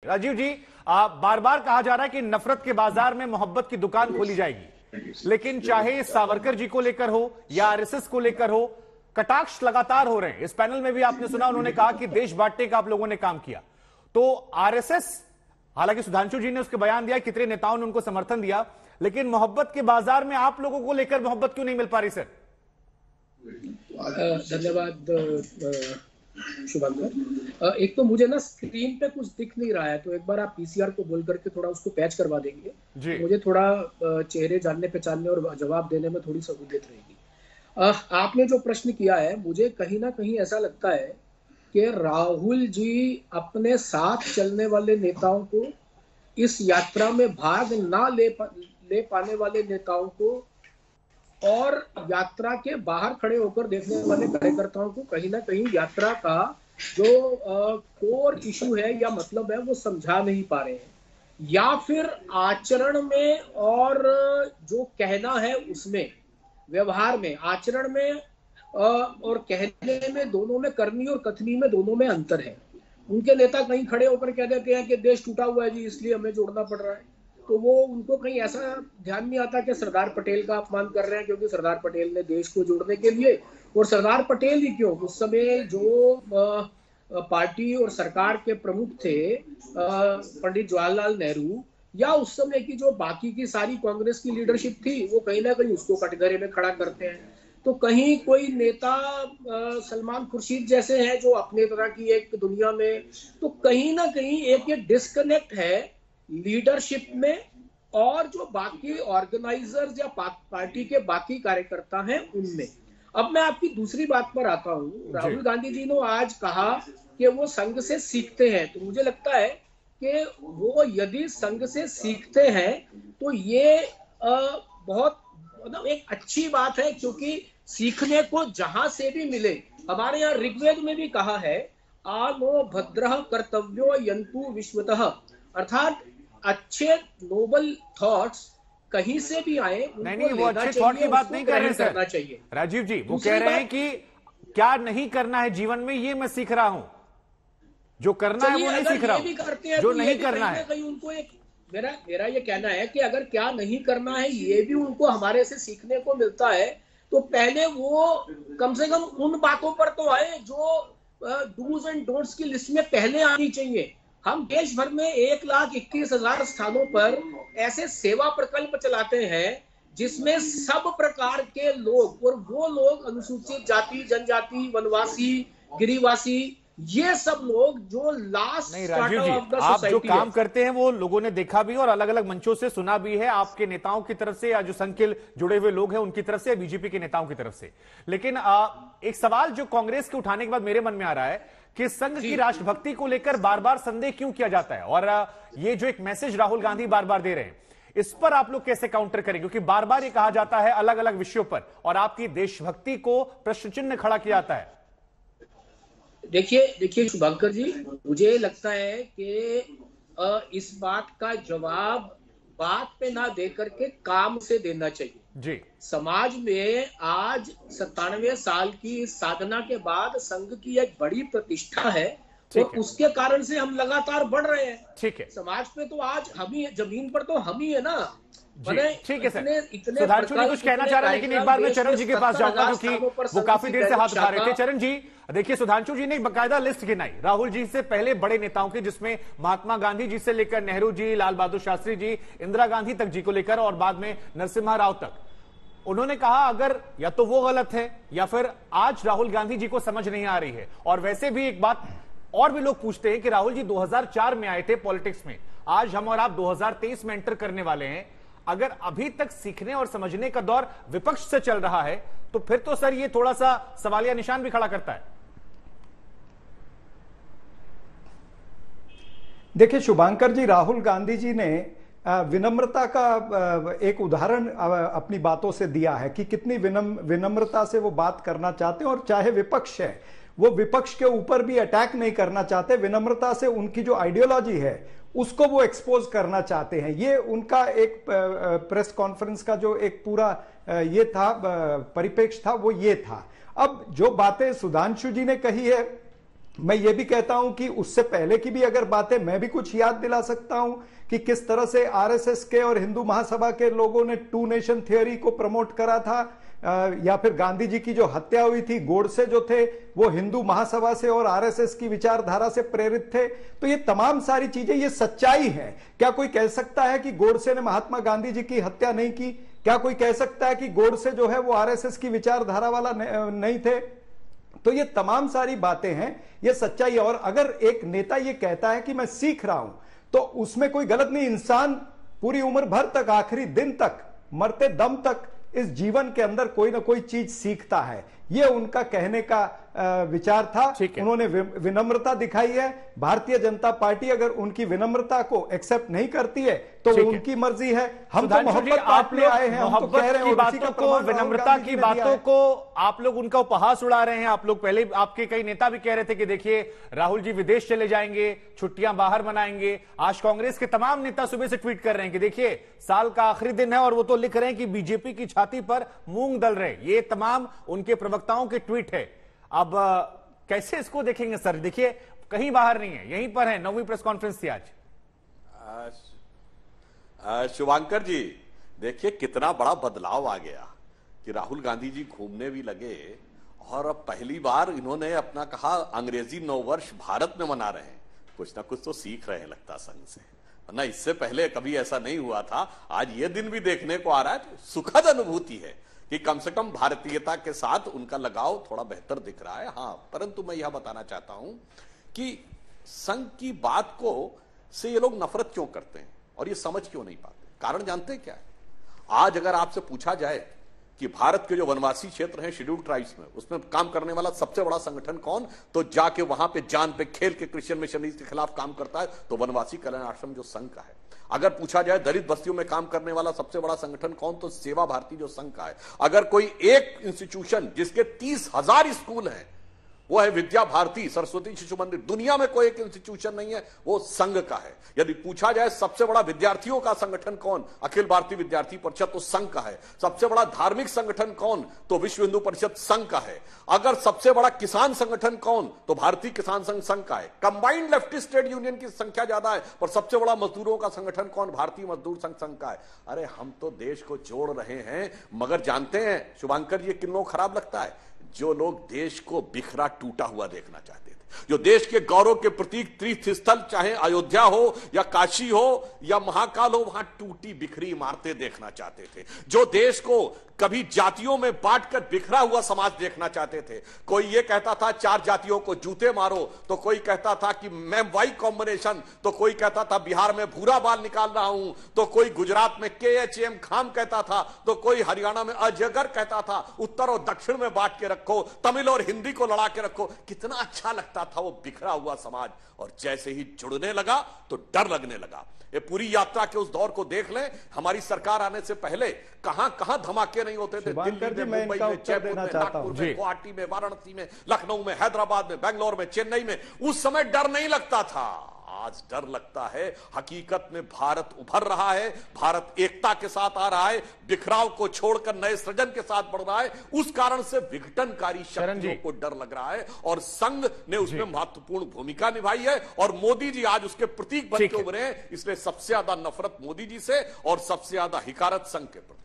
राजीव जी, बार बार कहा जा रहा है कि नफरत के बाजार में मोहब्बत की दुकान खोली जाएगी, लेकिन चाहे सावरकर जी को लेकर हो या आरएसएस को लेकर हो, कटाक्ष लगातार हो रहे हैं। इस पैनल में भी आपने सुना, उन्होंने कहा कि देश बांटने का आप लोगों ने काम किया। तो आरएसएस, हालांकि सुधांशु जी ने उसके बयान दिया, कितने नेताओं ने उनको समर्थन दिया, लेकिन मोहब्बत के बाजार में आप लोगों को लेकर मोहब्बत क्यों नहीं मिल पा रही सर? धन्यवाद शुभंकर। एक तो मुझे ना स्क्रीन पे कुछ दिख नहीं रहा है, तो एक बार आप पीसीआर को बोल करके थोड़ा उसको पैच करवा देंगे तो मुझे थोड़ा चेहरे जानने पहचानने और जवाब देने में थोड़ी सहूलियत रहेगी। आपने जो प्रश्न किया है, मुझे कहीं ना कहीं ऐसा लगता है कि राहुल जी अपने साथ चलने वाले नेताओं को, इस यात्रा में भाग ना ले पाने वाले नेताओं को और यात्रा के बाहर खड़े होकर देखने वाले कार्यकर्ताओं को कहीं ना कहीं यात्रा का जो कोर इशू है या मतलब है वो समझा नहीं पा रहे हैं, या फिर आचरण में और जो कहना है उसमें, व्यवहार में, आचरण में और कहने में, दोनों में, करनी और कथनी में, दोनों में अंतर है। उनके नेता कहीं खड़े होकर कह देते हैं कि देश टूटा हुआ है जी, इसलिए हमें जोड़ना पड़ रहा है, तो वो उनको कहीं ऐसा ध्यान नहीं आता कि सरदार पटेल का अपमान कर रहे हैं, क्योंकि सरदार पटेल ने देश को जोड़ने के लिए, और सरदार पटेल ही क्यों, उस समय जो पार्टी और सरकार के प्रमुख थे पंडित जवाहरलाल नेहरू, या उस समय की जो बाकी की सारी कांग्रेस की लीडरशिप थी, वो कहीं ना कहीं उसको कटघरे में खड़ा करते हैं। तो कहीं कोई नेता सलमान खुर्शीद जैसे हैं जो अपने तरह की एक दुनिया में, तो कहीं ना कहीं एक ये डिस्कनेक्ट है लीडरशिप में और जो बाकी ऑर्गेनाइजर्स या पार्टी के बाकी कार्यकर्ता हैं उनमें। अब मैं आपकी दूसरी बात पर आता हूं। राहुल गांधी जी ने आज कहा कि वो संघ से सीखते हैं, तो मुझे लगता है कि वो यदि संघ से सीखते हैं तो ये बहुत मतलब एक अच्छी बात है, क्योंकि सीखने को जहां से भी मिले, हमारे यहाँ ऋग्वेद में भी कहा है आनो भद्रः कर्तव्यो यंतु विश्वतः, अर्थात अच्छे नोबल थॉट्स कहीं से भी आए, नहीं, वो अच्छे थॉट की बात नहीं कर रहे सर चाहिए राजीव जी, वो कह रहे हैं कि क्या नहीं करना है जीवन में ये मैं सीख रहा हूं, जो करना है वो नहीं सीख रहा हूं, जो नहीं करना है। कहीं उनको एक मेरा ये कहना है कि अगर क्या नहीं करना है ये भी उनको हमारे से सीखने को मिलता है, तो पहले वो कम से कम उन बातों पर तो आए जो डूज एंड डोंट्स की लिस्ट में पहले आनी चाहिए। हम देश भर में 1,21,000 स्थानों पर ऐसे सेवा प्रकल्प चलाते हैं जिसमें सब प्रकार के लोग, और वो लोग अनुसूचित जाति, जनजाति, वनवासी, गिरिवासी, ये सब लोग जो लास्ट नहीं राजीव जी, आप जो काम करते हैं वो लोगों ने देखा भी और अलग अलग मंचों से सुना भी है, आपके नेताओं की तरफ से या जो संघ के जुड़े हुए लोग हैं उनकी तरफ से, बीजेपी के नेताओं की तरफ से। लेकिन एक सवाल जो कांग्रेस के उठाने के बाद मेरे मन में आ रहा है कि संघ की राष्ट्रभक्ति को लेकर बार बार संदेह क्यों किया जाता है, और ये जो एक मैसेज राहुल गांधी बार बार दे रहे हैं, इस पर आप लोग कैसे काउंटर करेंगे? क्योंकि बार बार ये कहा जाता है अलग अलग विषयों पर और आपकी देशभक्ति को प्रश्न चिन्ह खड़ा किया जाता है। देखिए शुभंकर जी, मुझे लगता है कि इस बात का जवाब बात पे ना दे करके काम से देना चाहिए जी। समाज में आज 97 साल की साधना के बाद संघ की एक बड़ी प्रतिष्ठा है, तो उसके कारण से हम लगातार बढ़ रहे हैं। ठीक है, समाज पे तो आज हम ही, जमीन पर तो हम ही है ना। ठीक है सर, सुधांशु जी कुछ कहना चाह रहे हैं, लेकिन एक बार मैं चरण जी के पास जाऊंगा क्योंकि वो काफी देर से हाथ उठा रहे थे। चरण जी देखिए, सुधांशु जी ने बकायदा लिस्ट गिनाई राहुल जी से पहले बड़े नेताओं की, जिसमें महात्मा गांधी जी से लेकर नेहरू जी, लाल बहादुर शास्त्री जी, इंदिरा गांधी तक जी को लेकर और बाद में नरसिम्हा राव तक। उन्होंने कहा अगर या तो वो गलत है या फिर आज राहुल गांधी जी को समझ नहीं आ रही है। और वैसे भी एक बात और भी लोग पूछते हैं कि राहुल जी 2004 में आए थे पॉलिटिक्स में, आज हम और आप 2023 में एंटर करने वाले हैं, अगर अभी तक सीखने और समझने का दौर विपक्ष से चल रहा है तो फिर तो सर ये थोड़ा सा सवालिया निशान भी खड़ा करता है। देखिए शुभांकर जी, राहुल गांधी जी ने विनम्रता का एक उदाहरण अपनी बातों से दिया है कि कितनी विनम्रता से वो बात करना चाहते हैं, और चाहे विपक्ष है वो विपक्ष के ऊपर भी अटैक नहीं करना चाहते, विनम्रता से उनकी जो आइडियोलॉजी है उसको वो एक्सपोज करना चाहते हैं। ये उनका एक प्रेस कॉन्फ्रेंस का जो एक पूरा ये था परिप्रेक्ष्य था, वो ये था। अब जो बातें सुधांशु जी ने कही है मैं ये भी कहता हूं कि उससे पहले की भी अगर बातें मैं भी कुछ याद दिला सकता हूं कि किस तरह से आरएसएस के और हिंदू महासभा के लोगों ने टू नेशन थियोरी को प्रमोट करा था, या फिर गांधी जी की जो हत्या हुई थी, गोडसे जो थे वो हिंदू महासभा से और आरएसएस की विचारधारा से प्रेरित थे। तो ये तमाम सारी चीजें, ये सच्चाई है। क्या कोई कह सकता है कि गोडसे ने महात्मा गांधी जी की हत्या नहीं की? क्या कोई कह सकता है कि गोडसे जो है वो आरएसएस की विचारधारा वाला नहीं थे? तो ये तमाम सारी बातें हैं, ये सच्चाई है। और अगर एक नेता ये कहता है कि मैं सीख रहा हूं, तो उसमें कोई गलत नहीं। इंसान पूरी उम्र भर तक, आखिरी दिन तक, मरते दम तक इस जीवन के अंदर कोई ना कोई चीज सीखता है। ये उनका कहने का विचार था। उन्होंने विनम्रता दिखाई है। भारतीय जनता पार्टी अगर उनकी विनम्रता को एक्सेप्ट नहीं करती है तो उनकी मर्जी है। हम तो मोहब्बत बांटने आए हैं, हम तो कह रहे हैं बातों को, विनम्रता की बातों को आप लोग उनका उपहास उड़ा रहे हैं। आप लोग पहले, आपके कई नेता भी कह रहे थे कि देखिए राहुल जी विदेश चले जाएंगे, छुट्टियां बाहर मनाएंगे। आज कांग्रेस के तमाम नेता सुबह से ट्वीट कर रहे हैं कि देखिए साल का आखिरी दिन है, और वो तो लिख रहे हैं कि बीजेपी की छाती पर मूंग दल रहे। ये तमाम उनके प्रवक्ताओं के ट्वीट है। अब कैसे इसको देखेंगे सर? देखिए कहीं बाहर नहीं है, यहीं पर है। 9वीं प्रेस कॉन्फ्रेंस थी आज। शुभांकर जी, देखिए कितना बड़ा बदलाव आ गया कि राहुल गांधी जी घूमने भी लगे, और अब पहली बार इन्होंने अपना कहा अंग्रेजी नववर्ष भारत में मना रहे हैं। कुछ ना कुछ तो सीख रहे हैं लगता संघ से, वरना इससे पहले कभी ऐसा नहीं हुआ था। आज ये दिन भी देखने को आ रहा है, तो सुखद अनुभूति है कि कम से कम भारतीयता के साथ उनका लगाव थोड़ा बेहतर दिख रहा है। हाँ, परंतु मैं यह बताना चाहता हूं कि संघ की बात को से ये लोग नफरत क्यों करते हैं और ये समझ क्यों नहीं पाते? कारण जानते हैं क्या है? आज अगर आपसे पूछा जाए कि भारत के जो वनवासी क्षेत्र हैं, शेड्यूल्ड ट्राइब्स में, उसमें काम करने वाला सबसे बड़ा संगठन कौन, तो जाके वहां पे जान पे खेल के क्रिश्चियन मिशनरीज के खिलाफ काम करता है तो वनवासी कल्याण आश्रम जो संघ का है। अगर पूछा जाए दलित बस्तियों में काम करने वाला सबसे बड़ा संगठन कौन, तो सेवा भारती जो संघ का है। अगर कोई एक इंस्टीट्यूशन जिसके 30,000 स्कूल हैं वो है विद्या भारती सरस्वती शिशु मंदिर, दुनिया में कोई एक इंस्टीट्यूशन नहीं है, वो संघ का है। यदि पूछा जाए सबसे बड़ा विद्यार्थियों का संगठन कौन, अखिल भारतीय विद्यार्थी परिषद, तो संघ का है। सबसे बड़ा धार्मिक संगठन कौन, तो विश्व हिंदू परिषद संघ का है। अगर सबसे बड़ा किसान संगठन कौन, तो भारतीय किसान संघ का है। कंबाइंड लेफ्टिस्ट ट्रेड यूनियन की संख्या ज्यादा है, पर सबसे बड़ा मजदूरों का संगठन कौन, भारतीय मजदूर संघ का है। अरे हम तो देश को जोड़ रहे हैं, मगर जानते हैं शुभांकर जी किन लोगों को खराब लगता है? जो लोग देश को बिखरा टूटा हुआ देखना चाहते थे, जो देश के गौरव के प्रतीक तीर्थ स्थल चाहे अयोध्या हो या काशी हो या महाकाल हो, वहां टूटी बिखरी इमारतें देखना चाहते थे, जो देश को कभी जातियों में बांटकर बिखरा हुआ समाज देखना चाहते थे। कोई ये कहता था 4 जातियों को जूते मारो, तो कोई कहता था कि मैं वाई कॉम्बिनेशन, तो कोई कहता था बिहार में भूरा बाल निकाल रहा हूं, तो कोई गुजरात में KHM खाम कहता था, तो कोई हरियाणा में अजगर कहता था। उत्तर और दक्षिण में बांट के रखो, तमिल और हिंदी को लड़ा के रखो। कितना अच्छा लगता था वो बिखरा हुआ समाज। और जैसे ही जुड़ने लगा तो डर लगने लगा। ये पूरी यात्रा के उस दौर को देख लें, हमारी सरकार आने से पहले कहां कहां धमाके नहीं होते थे। दिल्ली में, मुंबई में, जयपुर में, नागपुर में, गुवाहाटी में, वाराणसी में, लखनऊ में, हैदराबाद में, बेंगलोर में, चेन्नई में, उस समय डर नहीं लगता था। आज डर लगता है। हकीकत में भारत उभर रहा है, भारत एकता के साथ आ रहा है, बिखराव को छोड़कर नए सृजन के साथ बढ़ रहा है। उस कारण से विघटनकारी शक्तियों को डर लग रहा है, और संघ ने उसमें महत्वपूर्ण भूमिका निभाई है। और मोदी जी आज उसके प्रतीक बन के उभरे हैं। इसलिए सबसे ज्यादा नफरत मोदी जी से और सबसे ज्यादा हिकारत संघ के प्रति।